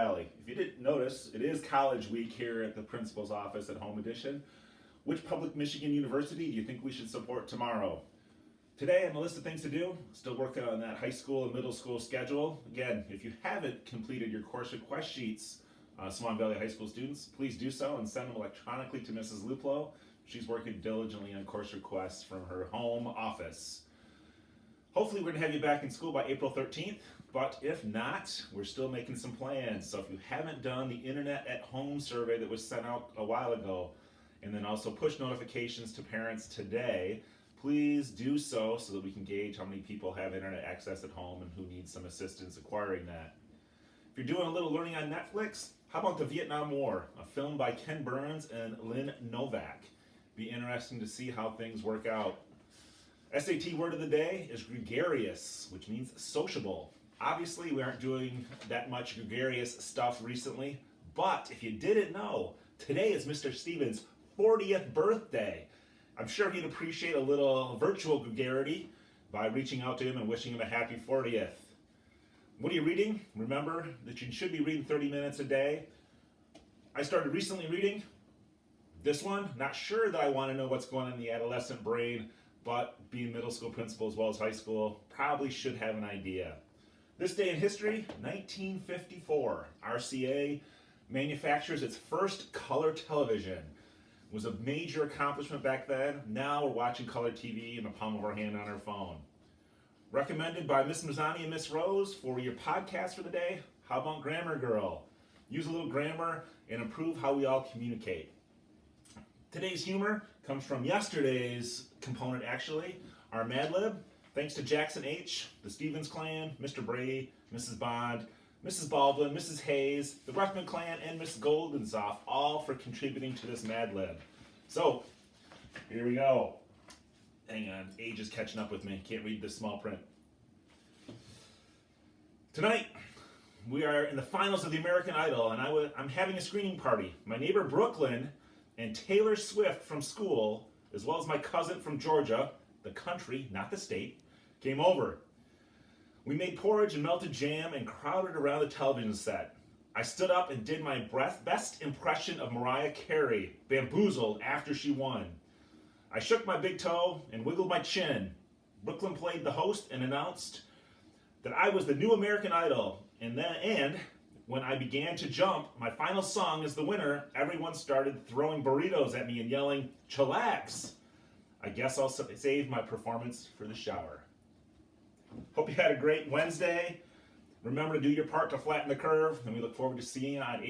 Valley. If you didn't notice, it is college week here at the principal's office at Home Edition. Which public Michigan university do you think we should support tomorrow? Today on the list of things to do, still working on that high school and middle school schedule. Again, if you haven't completed your course request sheets, Swan Valley High School students, please do so and send them electronically to Mrs. Luplo. She's working diligently on course requests from her home office. Hopefully we're going to have you back in school by April 13th, but if not, we're still making some plans. So if you haven't done the Internet at Home survey that was sent out a while ago, and then also push notifications to parents today, please do so that we can gauge how many people have internet access at home and who needs some assistance acquiring that. If you're doing a little learning on Netflix, how about The Vietnam War, a film by Ken Burns and Lynn Novak? Be interesting to see how things work out. SAT word of the day is gregarious, which means sociable. Obviously, we aren't doing that much gregarious stuff recently, but if you didn't know, today is Mr. Stevens' 40th birthday. I'm sure he'd appreciate a little virtual gregarity by reaching out to him and wishing him a happy 40th. What are you reading? Remember that you should be reading 30 minutes a day. I started recently reading this one. Not sure that I want to know what's going on in the adolescent brain, but being middle school principal as well as high school, probably should have an idea. This day in history, 1954, RCA manufactures its first color television. It was a major accomplishment back then. Now we're watching color TV in the palm of our hand on our phone. Recommended by Miss Mazzani and Miss Rose for your podcast for the day, how about Grammar Girl? Use a little grammar and improve how we all communicate. Today's humor comes from yesterday's component, actually, our Mad Lib. Thanks to Jackson H., the Stevens clan, Mr. Brady, Mrs. Bond, Mrs. Baldwin, Mrs. Hayes, the Ruckman clan, and Miss Goldensoft, all for contributing to this Mad Lib. So, here we go. Hang on, age is catching up with me. Can't read this small print. Tonight, we are in the finals of the American Idol, and I'm having a screening party. My neighbor Brooklyn and Taylor Swift from school, as well as my cousin from Georgia, the country, not the state, came over. We made porridge and melted jam and crowded around the television set. I stood up and did my best impression of Mariah Carey, bamboozled after she won. I shook my big toe and wiggled my chin. Brooklyn played the host and announced that I was the new American Idol. And when I began to jump, my final song as the winner, everyone started throwing burritos at me and yelling, "Chillax!" I guess I'll save my performance for the shower. Hope you had a great Wednesday. Remember to do your part to flatten the curve, and we look forward to seeing you on April